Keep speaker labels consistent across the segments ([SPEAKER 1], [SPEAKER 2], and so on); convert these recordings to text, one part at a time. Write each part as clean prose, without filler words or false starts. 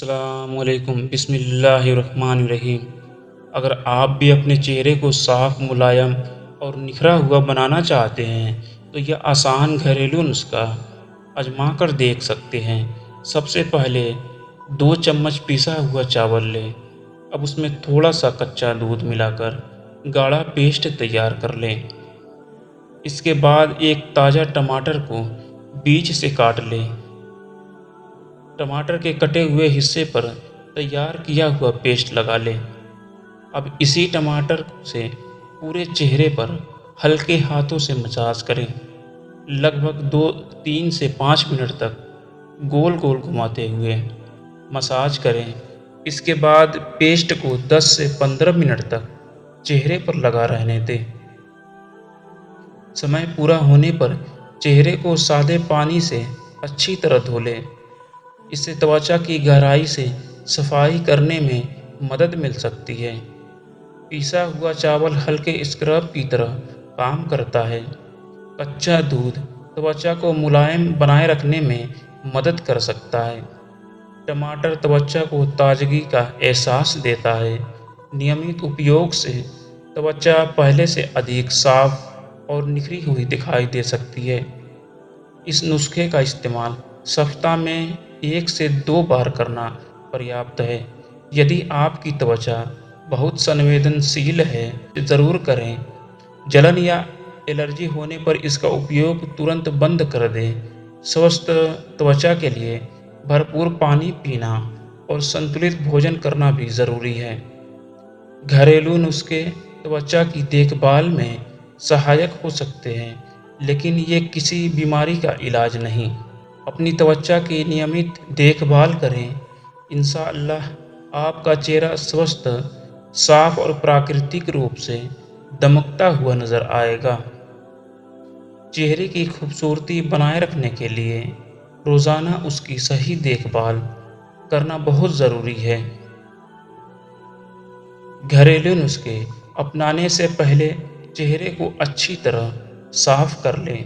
[SPEAKER 1] अस्सलामुअलैकुम बिस्मिल्लाहिर्रहमानिर्रहीम। अगर आप भी अपने चेहरे को साफ, मुलायम और निखरा हुआ बनाना चाहते हैं, तो यह आसान घरेलू नुस्खा आजमा कर देख सकते हैं। सबसे पहले 2 चम्मच पिसा हुआ चावल लें। अब उसमें थोड़ा सा कच्चा दूध मिलाकर गाढ़ा पेस्ट तैयार कर लें। इसके बाद एक ताज़ा टमाटर को बीच से काट लें। टमाटर के कटे हुए हिस्से पर तैयार किया हुआ पेस्ट लगा लें। अब इसी टमाटर से पूरे चेहरे पर हल्के हाथों से मसाज करें, लगभग 2-3 से 5 मिनट तक गोल गोल घुमाते हुए मसाज करें। इसके बाद पेस्ट को 10 से 15 मिनट तक चेहरे पर लगा रहने दें। समय पूरा होने पर चेहरे को सादे पानी से अच्छी तरह धो लें। इससे त्वचा की गहराई से सफाई करने में मदद मिल सकती है। पिसा हुआ चावल हल्के स्क्रब की तरह काम करता है। कच्चा दूध त्वचा को मुलायम बनाए रखने में मदद कर सकता है। टमाटर त्वचा को ताजगी का एहसास देता है। नियमित उपयोग से त्वचा पहले से अधिक साफ और निखरी हुई दिखाई दे सकती है। इस नुस्खे का इस्तेमाल सप्ताह में 1 से 2 बार करना पर्याप्त है। यदि आपकी त्वचा बहुत संवेदनशील है, तो ज़रूर करें। जलन या एलर्जी होने पर इसका उपयोग तुरंत बंद कर दें। स्वस्थ त्वचा के लिए भरपूर पानी पीना और संतुलित भोजन करना भी ज़रूरी है। घरेलू नुस्खे त्वचा की देखभाल में सहायक हो सकते हैं, लेकिन ये किसी बीमारी का इलाज नहीं। अपनी त्वचा की नियमित देखभाल करें। इंशाअल्लाह आपका चेहरा स्वस्थ, साफ और प्राकृतिक रूप से दमकता हुआ नजर आएगा। चेहरे की खूबसूरती बनाए रखने के लिए रोज़ाना उसकी सही देखभाल करना बहुत ज़रूरी है। घरेलू नुस्खे अपनाने से पहले चेहरे को अच्छी तरह साफ कर लें।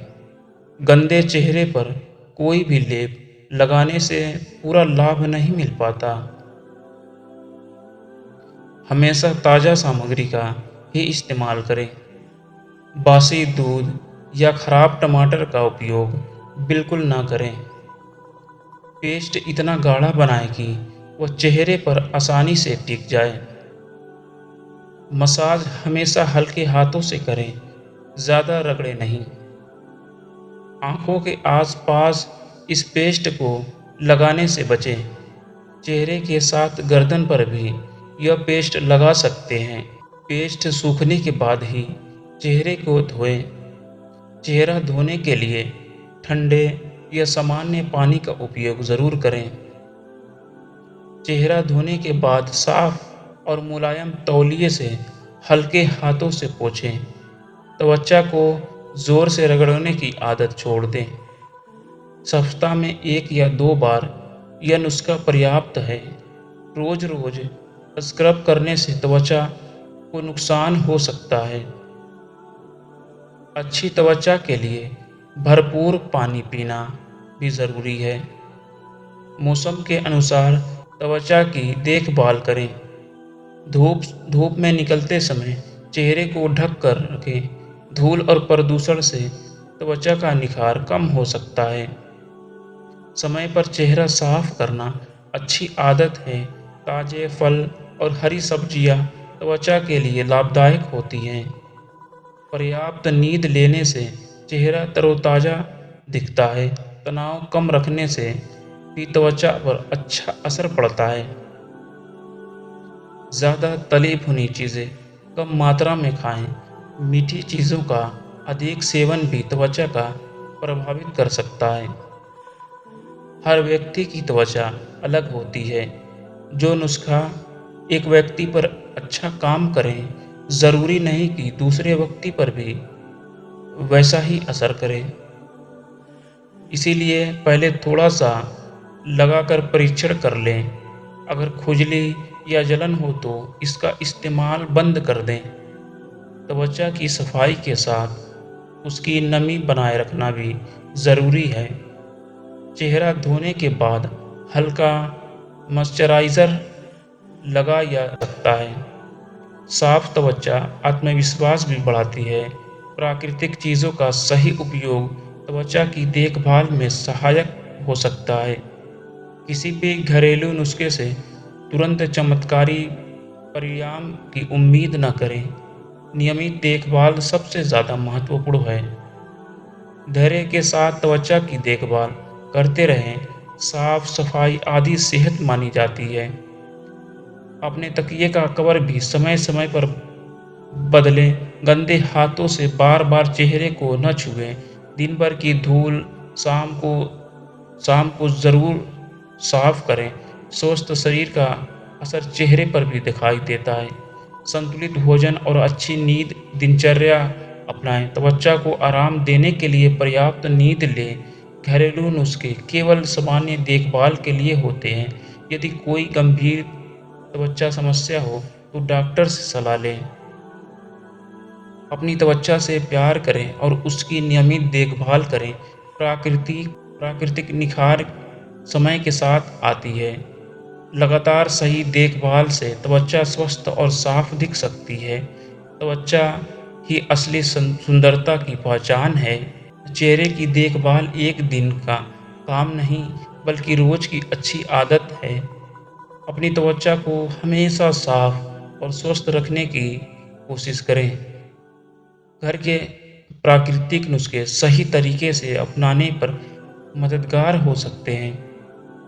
[SPEAKER 1] गंदे चेहरे पर कोई भी लेप लगाने से पूरा लाभ नहीं मिल पाता। हमेशा ताज़ा सामग्री का ही इस्तेमाल करें। बासी दूध या खराब टमाटर का उपयोग बिल्कुल ना करें। पेस्ट इतना गाढ़ा बनाएं कि वह चेहरे पर आसानी से टिक जाए। मसाज हमेशा हल्के हाथों से करें, ज़्यादा रगड़े नहीं। आँखों के आसपास इस पेस्ट को लगाने से बचें। चेहरे के साथ गर्दन पर भी यह पेस्ट लगा सकते हैं। पेस्ट सूखने के बाद ही चेहरे को धोएं। चेहरा धोने के लिए ठंडे या सामान्य पानी का उपयोग ज़रूर करें। चेहरा धोने के बाद साफ और मुलायम तौलिए से हल्के हाथों से पोंछें। त्वचा को ज़ोर से रगड़ने की आदत छोड़ दें। सप्ताह में 1 या 2 बार यह नुस्खा पर्याप्त है। रोज रोज स्क्रब करने से त्वचा को नुकसान हो सकता है। अच्छी त्वचा के लिए भरपूर पानी पीना भी ज़रूरी है। मौसम के अनुसार त्वचा की देखभाल करें। धूप धूप में निकलते समय चेहरे को ढक कर रखें। धूल और प्रदूषण से त्वचा का निखार कम हो सकता है। समय पर चेहरा साफ करना अच्छी आदत है। ताज़े फल और हरी सब्जियां त्वचा के लिए लाभदायक होती हैं। पर्याप्त नींद लेने से चेहरा तरोताज़ा दिखता है। तनाव कम रखने से भी त्वचा पर अच्छा असर पड़ता है। ज़्यादा तली भुनी चीज़ें कम मात्रा में खाएं। मीठी चीज़ों का अधिक सेवन भी त्वचा का प्रभावित कर सकता है। हर व्यक्ति की त्वचा अलग होती है। जो नुस्खा एक व्यक्ति पर अच्छा काम करें, ज़रूरी नहीं कि दूसरे व्यक्ति पर भी वैसा ही असर करे। इसीलिए पहले थोड़ा सा लगाकर परीक्षण कर लें। अगर खुजली या जलन हो तो इसका इस्तेमाल बंद कर दें। त्वचा की सफाई के साथ उसकी नमी बनाए रखना भी ज़रूरी है। चेहरा धोने के बाद हल्का मॉइस्चराइज़र लगा जा सकता है। साफ त्वचा आत्मविश्वास भी बढ़ाती है। प्राकृतिक चीज़ों का सही उपयोग त्वचा की देखभाल में सहायक हो सकता है। किसी भी घरेलू नुस्खे से तुरंत चमत्कारी परिणाम की उम्मीद न करें। नियमित देखभाल सबसे ज़्यादा महत्वपूर्ण है। धैर्य के साथ त्वचा की देखभाल करते रहें। साफ सफाई आदि सेहत मानी जाती है। अपने तकिए का कवर भी समय समय पर बदलें। गंदे हाथों से बार बार चेहरे को न छुएं। दिन भर की धूल शाम को शाम को ज़रूर साफ करें। स्वस्थ शरीर का असर चेहरे पर भी दिखाई देता है। संतुलित भोजन और अच्छी नींद दिनचर्या अपनाएं। त्वचा को आराम देने के लिए पर्याप्त नींद लें। घरेलू नुस्खे केवल सामान्य देखभाल के लिए होते हैं। यदि कोई गंभीर त्वचा समस्या हो तो डॉक्टर से सलाह लें। अपनी त्वचा से प्यार करें और उसकी नियमित देखभाल करें। प्राकृतिक प्राकृतिक निखार समय के साथ आती है। लगातार सही देखभाल से त्वचा स्वस्थ और साफ दिख सकती है। त्वचा ही असली सुंदरता की पहचान है। चेहरे की देखभाल एक दिन का काम नहीं, बल्कि रोज की अच्छी आदत है। अपनी त्वचा को हमेशा साफ और स्वस्थ रखने की कोशिश करें। घर के प्राकृतिक नुस्खे सही तरीके से अपनाने पर मददगार हो सकते हैं।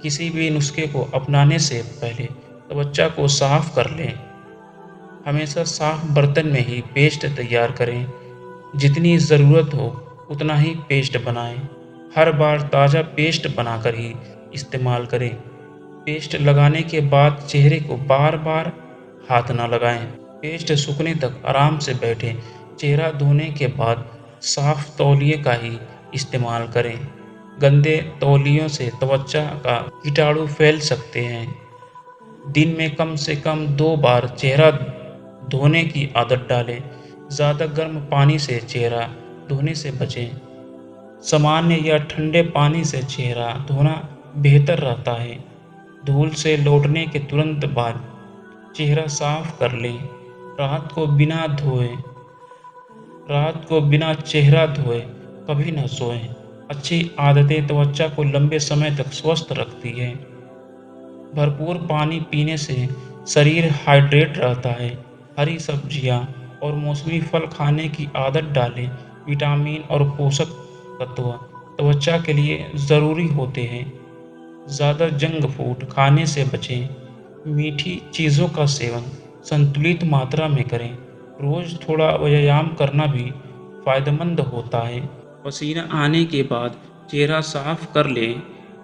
[SPEAKER 1] किसी भी नुस्खे को अपनाने से पहले त्वचा को साफ कर लें। हमेशा साफ बर्तन में ही पेस्ट तैयार करें। जितनी ज़रूरत हो उतना ही पेस्ट बनाएं। हर बार ताज़ा पेस्ट बनाकर ही इस्तेमाल करें। पेस्ट लगाने के बाद चेहरे को बार बार हाथ न लगाएं। पेस्ट सूखने तक आराम से बैठें। चेहरा धोने के बाद साफ तौलिए का ही इस्तेमाल करें। गंदे तौलियों से त्वचा का कीटाणु फैल सकते हैं। दिन में कम से कम 2 बार चेहरा धोने की आदत डालें। ज़्यादा गर्म पानी से चेहरा धोने से बचें। सामान्य या ठंडे पानी से चेहरा धोना बेहतर रहता है। धूल से लौटने के तुरंत बाद चेहरा साफ कर लें। रात को बिना धोए रात को बिना चेहरा धोए कभी न सोएं। अच्छी आदतें त्वचा को लंबे समय तक स्वस्थ रखती हैं। भरपूर पानी पीने से शरीर हाइड्रेट रहता है। हरी सब्जियां और मौसमी फल खाने की आदत डालें। विटामिन और पोषक तत्व त्वचा के लिए ज़रूरी होते हैं। ज़्यादा जंक फूड खाने से बचें। मीठी चीज़ों का सेवन संतुलित मात्रा में करें। रोज़ थोड़ा व्यायाम करना भी फायदेमंद होता है। पसीना आने के बाद चेहरा साफ कर लें।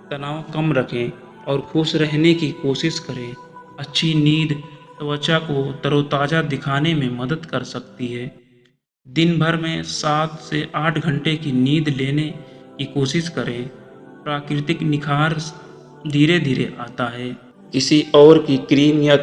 [SPEAKER 1] तनाव कम रखें और खुश रहने की कोशिश करें। अच्छी नींद त्वचा को तरोताज़ा दिखाने में मदद कर सकती है। दिन भर में 7 से 8 घंटे की नींद लेने की कोशिश करें। प्राकृतिक निखार धीरे धीरे आता है। किसी और की क्रीम या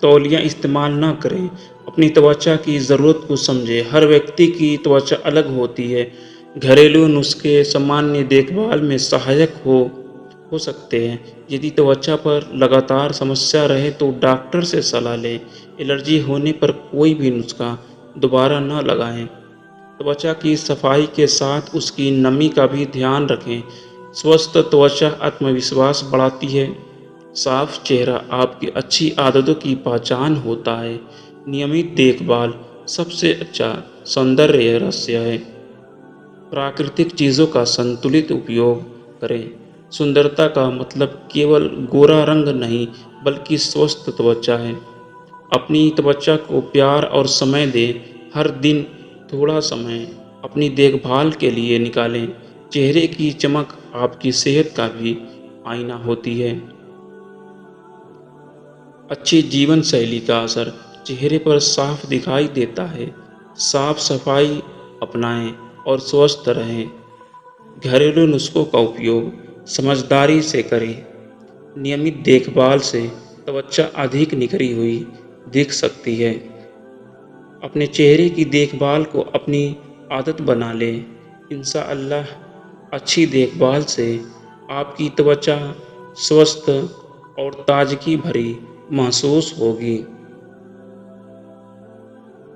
[SPEAKER 1] तौलिया इस्तेमाल न करें। अपनी त्वचा की ज़रूरत को समझें। हर व्यक्ति की त्वचा अलग होती है। घरेलू नुस्खे सामान्य देखभाल में सहायक हो सकते हैं। यदि त्वचा पर लगातार समस्या रहे तो डॉक्टर से सलाह लें। एलर्जी होने पर कोई भी नुस्खा दोबारा न लगाएं। त्वचा की सफाई के साथ उसकी नमी का भी ध्यान रखें। स्वस्थ त्वचा आत्मविश्वास बढ़ाती है। साफ चेहरा आपकी अच्छी आदतों की पहचान होता है। नियमित देखभाल सबसे अच्छा सौंदर्य रहस्य है। प्राकृतिक चीज़ों का संतुलित उपयोग करें। सुंदरता का मतलब केवल गोरा रंग नहीं, बल्कि स्वस्थ त्वचा है। अपनी त्वचा को प्यार और समय दें। हर दिन थोड़ा समय अपनी देखभाल के लिए निकालें। चेहरे की चमक आपकी सेहत का भी आईना होती है। अच्छी जीवन शैली का असर चेहरे पर साफ दिखाई देता है। साफ सफाई अपनाएं और स्वस्थ रहें। घरेलू नुस्खों का उपयोग समझदारी से करें। नियमित देखभाल से त्वचा अधिक निखरी हुई दिख सकती है। अपने चेहरे की देखभाल को अपनी आदत बना लें। इंशाअल्लाह अच्छी देखभाल से आपकी त्वचा स्वस्थ और ताजगी भरी महसूस होगी।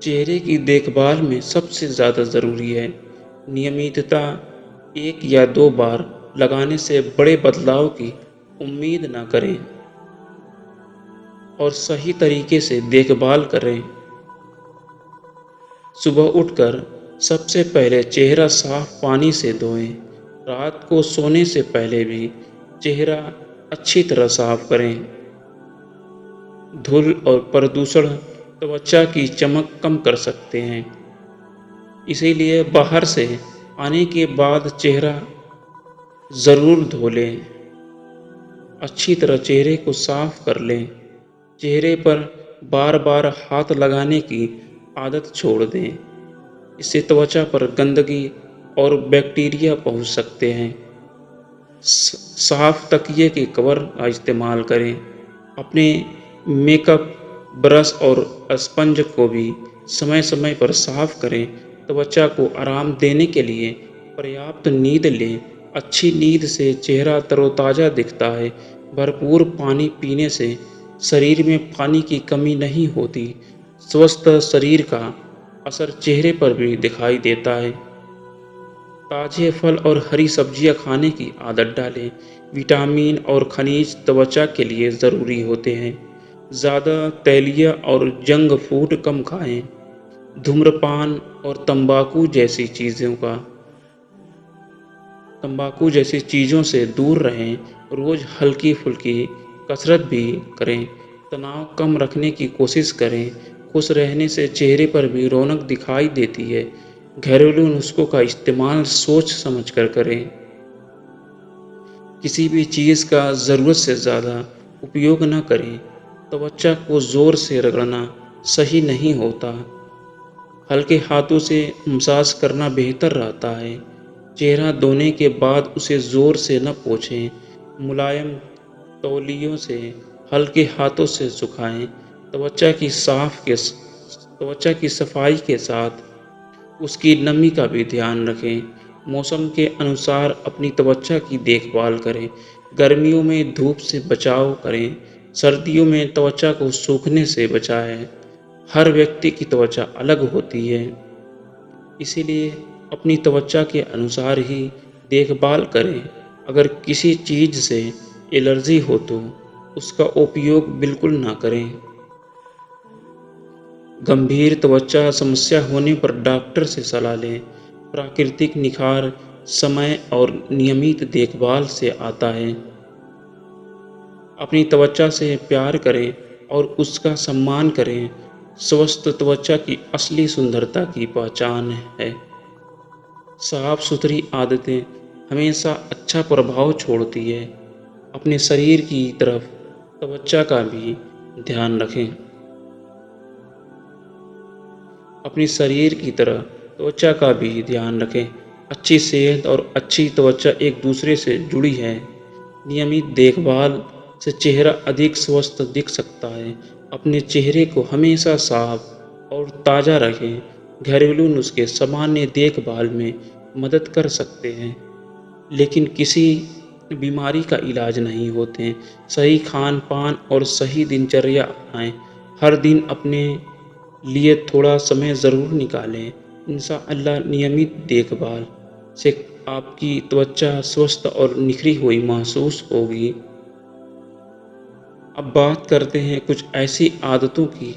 [SPEAKER 1] चेहरे की देखभाल में सबसे ज़्यादा ज़रूरी है नियमितता। 1 या 2 बार लगाने से बड़े बदलाव की उम्मीद न करें और सही तरीके से देखभाल करें। सुबह उठकर सबसे पहले चेहरा साफ पानी से धोएं। रात को सोने से पहले भी चेहरा अच्छी तरह साफ करें। धूल और प्रदूषण त्वचा की चमक कम कर सकते हैं, इसीलिए बाहर से आने के बाद चेहरा ज़रूर धो लें। अच्छी तरह चेहरे को साफ कर लें। चेहरे पर बार बार हाथ लगाने की आदत छोड़ दें, इससे त्वचा पर गंदगी और बैक्टीरिया पहुंच सकते हैं। साफ तकिए के कवर का इस्तेमाल करें। अपने मेकअप ब्रश और स्पंज को भी समय समय पर साफ करें। त्वचा को आराम देने के लिए पर्याप्त नींद लें। अच्छी नींद से चेहरा तरोताज़ा दिखता है। भरपूर पानी पीने से शरीर में पानी की कमी नहीं होती। स्वस्थ शरीर का असर चेहरे पर भी दिखाई देता है। ताजे फल और हरी सब्जियां खाने की आदत डालें। विटामिन और खनिज त्वचा के लिए ज़रूरी होते हैं। ज़्यादा तैलीय और जंक फूड कम खाएं। धूम्रपान और तंबाकू जैसी चीज़ों से दूर रहें। रोज़ हल्की फुल्की कसरत भी करें। तनाव कम रखने की कोशिश करें। खुश रहने से चेहरे पर भी रौनक दिखाई देती है। घरेलू नुस्खों का इस्तेमाल सोच समझ कर करें। किसी भी चीज़ का ज़रूरत से ज़्यादा उपयोग न करें। त्वचा को ज़ोर से रगड़ना सही नहीं होता। हल्के हाथों से मसाज करना बेहतर रहता है। चेहरा धोने के बाद उसे ज़ोर से न पोंछें। मुलायम तौलियों से हल्के हाथों से सुखाएं। त्वचा की सफाई के साथ उसकी नमी का भी ध्यान रखें। मौसम के अनुसार अपनी त्वचा की देखभाल करें। गर्मियों में धूप से बचाव करें। सर्दियों में त्वचा को सूखने से बचाएं। हर व्यक्ति की त्वचा अलग होती है, इसीलिए अपनी त्वचा के अनुसार ही देखभाल करें। अगर किसी चीज़ से एलर्जी हो तो उसका उपयोग बिल्कुल ना करें। गंभीर त्वचा समस्या होने पर डॉक्टर से सलाह लें। प्राकृतिक निखार समय और नियमित देखभाल से आता है। अपनी त्वचा से प्यार करें और उसका सम्मान करें। स्वस्थ त्वचा की असली सुंदरता की पहचान है। साफ सुथरी आदतें हमेशा अच्छा प्रभाव छोड़ती है। अपने शरीर की तरफ त्वचा का भी ध्यान रखें। अपनी शरीर की तरह त्वचा का भी ध्यान रखें। अच्छी सेहत और अच्छी त्वचा एक दूसरे से जुड़ी है। नियमित देखभाल से चेहरा अधिक स्वस्थ दिख सकता है। अपने चेहरे को हमेशा साफ और ताज़ा रखें। घरेलू नुस्खे सामान्य देखभाल में मदद कर सकते हैं, लेकिन किसी बीमारी का इलाज नहीं होते हैं। सही खान पान और सही दिनचर्या अपनाएं। हर दिन अपने लिए थोड़ा समय ज़रूर निकालें। इंशाअल्लाह नियमित देखभाल से आपकी त्वचा स्वस्थ और निखरी हुई महसूस होगी। अब बात करते हैं कुछ ऐसी आदतों की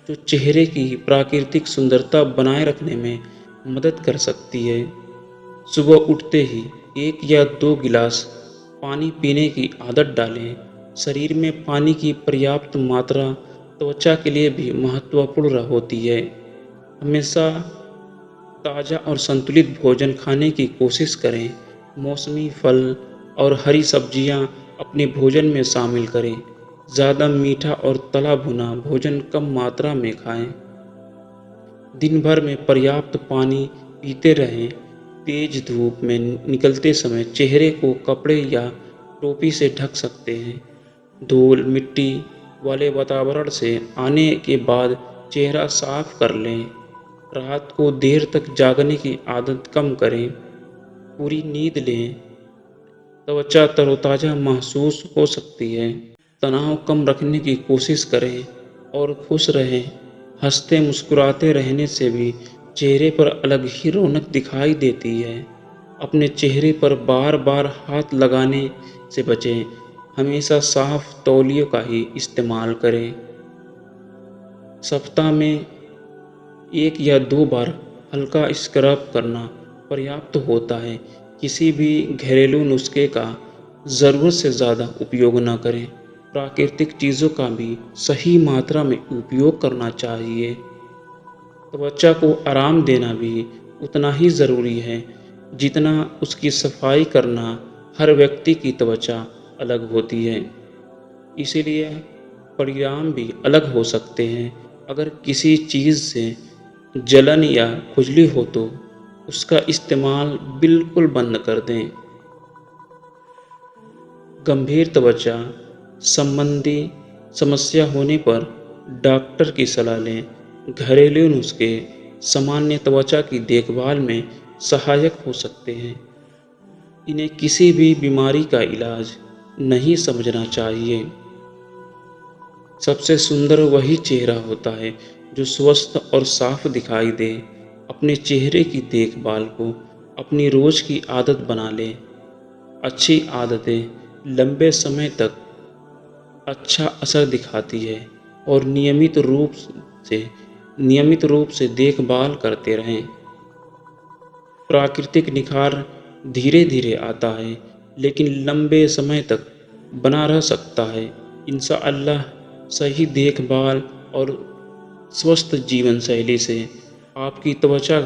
[SPEAKER 1] जो चेहरे की प्राकृतिक सुंदरता बनाए रखने में मदद कर सकती है। सुबह उठते ही 1 या 2 गिलास पानी पीने की आदत डालें। शरीर में पानी की पर्याप्त मात्रा त्वचा के लिए भी महत्वपूर्ण होती है। हमेशा ताज़ा और संतुलित भोजन खाने की कोशिश करें। मौसमी फल और हरी सब्जियां अपने भोजन में शामिल करें। ज़्यादा मीठा और तला भुना भोजन कम मात्रा में खाएं। दिन भर में पर्याप्त पानी पीते रहें। तेज धूप में निकलते समय चेहरे को कपड़े या टोपी से ढक सकते हैं। धूल मिट्टी वाले वातावरण से आने के बाद चेहरा साफ कर लें। रात को देर तक जागने की आदत कम करें। पूरी नींद लें। त्वचा तरोताज़ा महसूस हो सकती है। तनाव कम रखने की कोशिश करें और खुश रहें। हंसते मुस्कुराते रहने से भी चेहरे पर अलग ही रौनक दिखाई देती है। अपने चेहरे पर बार बार हाथ लगाने से बचें। हमेशा साफ तौलियों का ही इस्तेमाल करें। सप्ताह में 1 या 2 बार हल्का स्क्रब करना पर्याप्त होता है। किसी भी घरेलू नुस्खे का ज़रूरत से ज़्यादा उपयोग न करें। प्राकृतिक चीज़ों का भी सही मात्रा में उपयोग करना चाहिए। त्वचा को आराम देना भी उतना ही ज़रूरी है जितना उसकी सफाई करना। हर व्यक्ति की त्वचा अलग होती है, इसीलिए परिणाम भी अलग हो सकते हैं। अगर किसी चीज़ से जलन या खुजली हो तो उसका इस्तेमाल बिल्कुल बंद कर दें। गंभीर त्वचा संबंधी समस्या होने पर डॉक्टर की सलाह लें। घरेलू नुस्खे सामान्य त्वचा की देखभाल में सहायक हो सकते हैं। इन्हें किसी भी बीमारी का इलाज नहीं समझना चाहिए। सबसे सुंदर वही चेहरा होता है जो स्वस्थ और साफ दिखाई दे। अपने चेहरे की देखभाल को अपनी रोज की आदत बना लें। अच्छी आदतें लंबे समय तक अच्छा असर दिखाती है और से नियमित रूप से देखभाल करते रहें। प्राकृतिक निखार धीरे धीरे आता है लेकिन लंबे समय तक बना रह सकता है। इंशाअल्लाह सही देखभाल और स्वस्थ जीवन शैली से आपकी त्वचा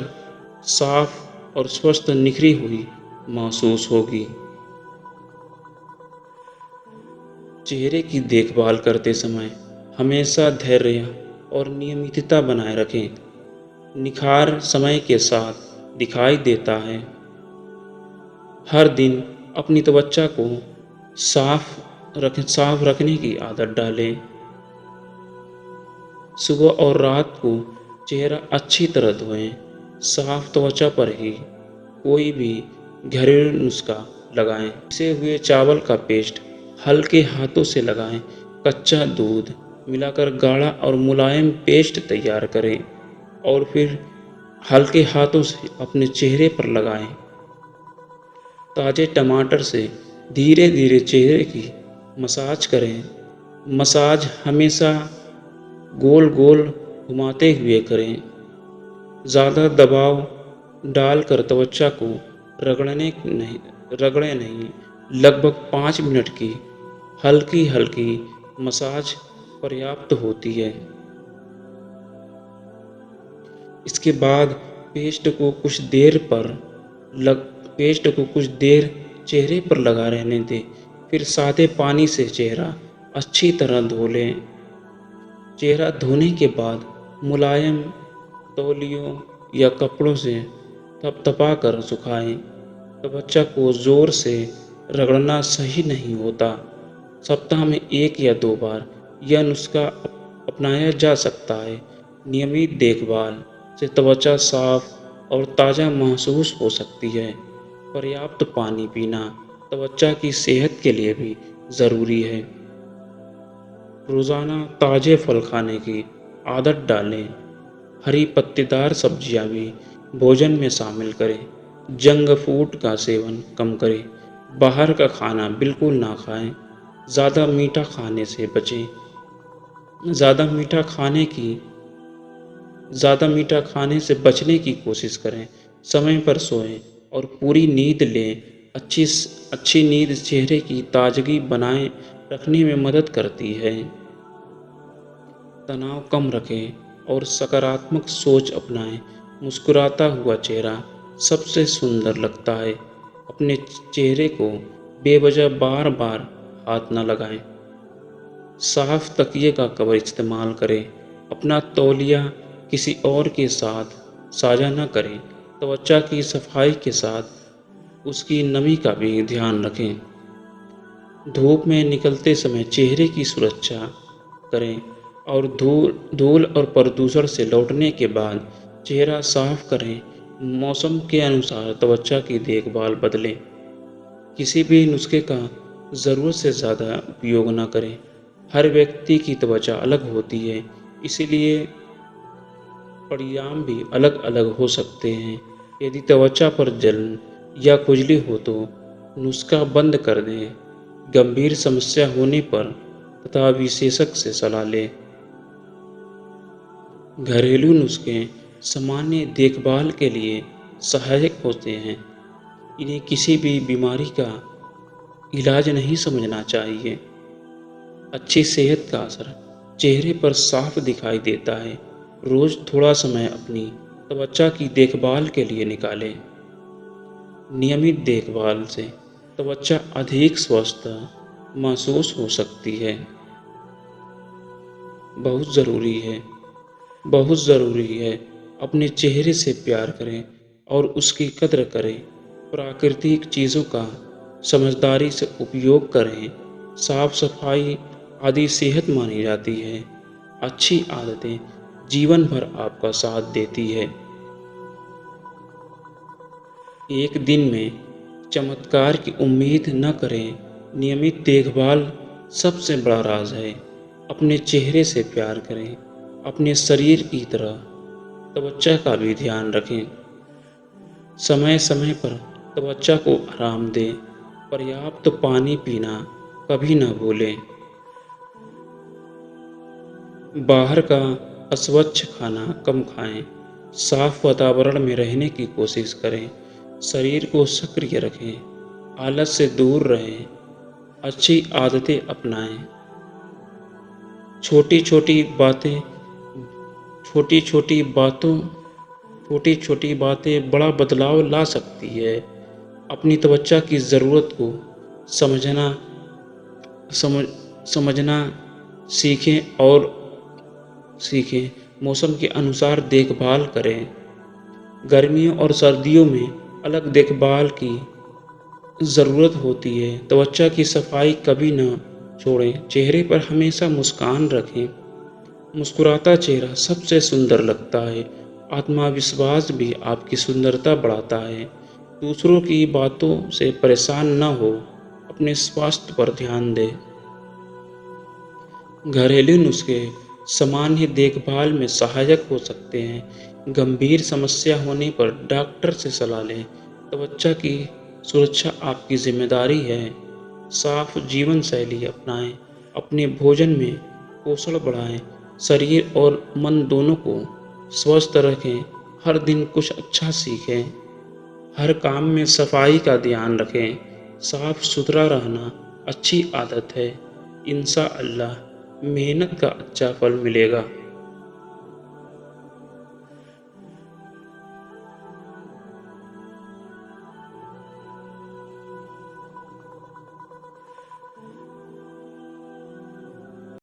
[SPEAKER 1] साफ और स्वस्थ निखरी हुई महसूस होगी। चेहरे की देखभाल करते समय हमेशा धैर्य और नियमितता बनाए रखें। निखार समय के साथ दिखाई देता है। हर दिन अपनी त्वचा को साफ रखने की आदत डालें। सुबह और रात को चेहरा अच्छी तरह धोएं। साफ त्वचा पर ही कोई भी घरेलू नुस्खा लगाएं। पिसे हुए चावल का पेस्ट हल्के हाथों से लगाएं। कच्चा दूध मिलाकर गाढ़ा और मुलायम पेस्ट तैयार करें और फिर हल्के हाथों से अपने चेहरे पर लगाएं। ताज़े टमाटर से धीरे धीरे चेहरे की मसाज करें। मसाज हमेशा गोल गोल घुमाते हुए करें। ज़्यादा दबाव डालकर त्वचा को रगड़ें नहीं। लगभग 5 मिनट की हल्की हल्की मसाज पर्याप्त होती है। इसके बाद पेस्ट को कुछ देर चेहरे पर लगा रहने दें। फिर सादे पानी से चेहरा अच्छी तरह धो लें। चेहरा धोने के बाद मुलायम तौलियों या कपड़ों से थपथपा कर सुखाएं। त्वचा को ज़ोर से रगड़ना सही नहीं होता। सप्ताह में 1 या 2 बार यह नुस्खा अपनाया जा सकता है। नियमित देखभाल से त्वचा साफ और ताज़ा महसूस हो सकती है। पर्याप्त पानी पीना त्वचा की सेहत के लिए भी ज़रूरी है। रोज़ाना ताज़े फल खाने की आदत डालें। हरी पत्तेदार सब्जियां भी भोजन में शामिल करें। जंक फूड का सेवन कम करें। बाहर का खाना बिल्कुल ना खाएं। ज़्यादा मीठा खाने से बचें। ज़्यादा मीठा खाने से बचने की कोशिश करें। समय पर सोएं और पूरी नींद लें। अच्छी नींद चेहरे की ताजगी बनाए रखने में मदद करती है। तनाव कम रखें और सकारात्मक सोच अपनाएं। मुस्कुराता हुआ चेहरा सबसे सुंदर लगता है। अपने चेहरे को बेवजह बार बार हाथ न लगाएं। साफ तकिए का कवर इस्तेमाल करें। अपना तौलिया किसी और के साथ साझा न करें। त्वचा की सफाई के साथ उसकी नमी का भी ध्यान रखें। धूप में निकलते समय चेहरे की सुरक्षा करें और धूल और प्रदूषण से लौटने के बाद चेहरा साफ करें। मौसम के अनुसार त्वचा की देखभाल बदलें। किसी भी नुस्खे का ज़रूरत से ज़्यादा उपयोग न करें। हर व्यक्ति की त्वचा अलग होती है, इसीलिए परिणाम भी अलग अलग हो सकते हैं। यदि त्वचा पर जलन या खुजली हो तो नुस्खा बंद कर दें। गंभीर समस्या होने पर तथा विशेषज्ञ से सलाह लें। घरेलू नुस्खे सामान्य देखभाल के लिए सहायक होते हैं। इन्हें किसी भी बीमारी का इलाज नहीं समझना चाहिए। अच्छी सेहत का असर चेहरे पर साफ दिखाई देता है। रोज थोड़ा समय अपनी त्वचा की देखभाल के लिए निकालें। नियमित देखभाल से त्वचा अधिक स्वस्थ महसूस हो सकती है। बहुत ज़रूरी है बहुत ज़रूरी है अपने चेहरे से प्यार करें और उसकी कद्र करें। प्राकृतिक चीज़ों का समझदारी से उपयोग करें। साफ सफाई आदि सेहत मानी जाती है। अच्छी आदतें जीवन भर आपका साथ देती है। एक दिन में चमत्कार की उम्मीद न करें। नियमित देखभाल सबसे बड़ा राज है। अपने चेहरे से प्यार करें। अपने शरीर की तरह त्वचा का भी ध्यान रखें। समय समय पर त्वचा को आराम दें। पर्याप्त पानी पीना कभी न भूलें। बाहर का अस्वच्छ खाना कम खाएं। साफ वातावरण में रहने की कोशिश करें। शरीर को सक्रिय रखें। आलस से दूर रहें। अच्छी आदतें अपनाएं। छोटी छोटी बातें छोटी छोटी बातों छोटी छोटी बातें बड़ा बदलाव ला सकती है। अपनी त्वचा की ज़रूरत को समझना समझ समझना सीखें। मौसम के अनुसार देखभाल करें। गर्मियों और सर्दियों में अलग देखभाल की ज़रूरत होती है। त्वचा की सफाई कभी न छोड़ें। चेहरे पर हमेशा मुस्कान रखें। मुस्कुराता चेहरा सबसे सुंदर लगता है। आत्मविश्वास भी आपकी सुंदरता बढ़ाता है। दूसरों की बातों से परेशान न हो। अपने स्वास्थ्य पर ध्यान दें। घरेलू नुस्खे सामान्य देखभाल में सहायक हो सकते हैं। गंभीर समस्या होने पर डॉक्टर से सलाह लें। त्वचा की सुरक्षा आपकी जिम्मेदारी है। साफ जीवन शैली अपनाएं। अपने भोजन में पोषण बढ़ाएं। शरीर और मन दोनों को स्वस्थ रखें। हर दिन कुछ अच्छा सीखें। हर काम में सफाई का ध्यान रखें। साफ सुथरा रहना अच्छी आदत है। इंशाअल्लाह मेहनत का अच्छा फल मिलेगा।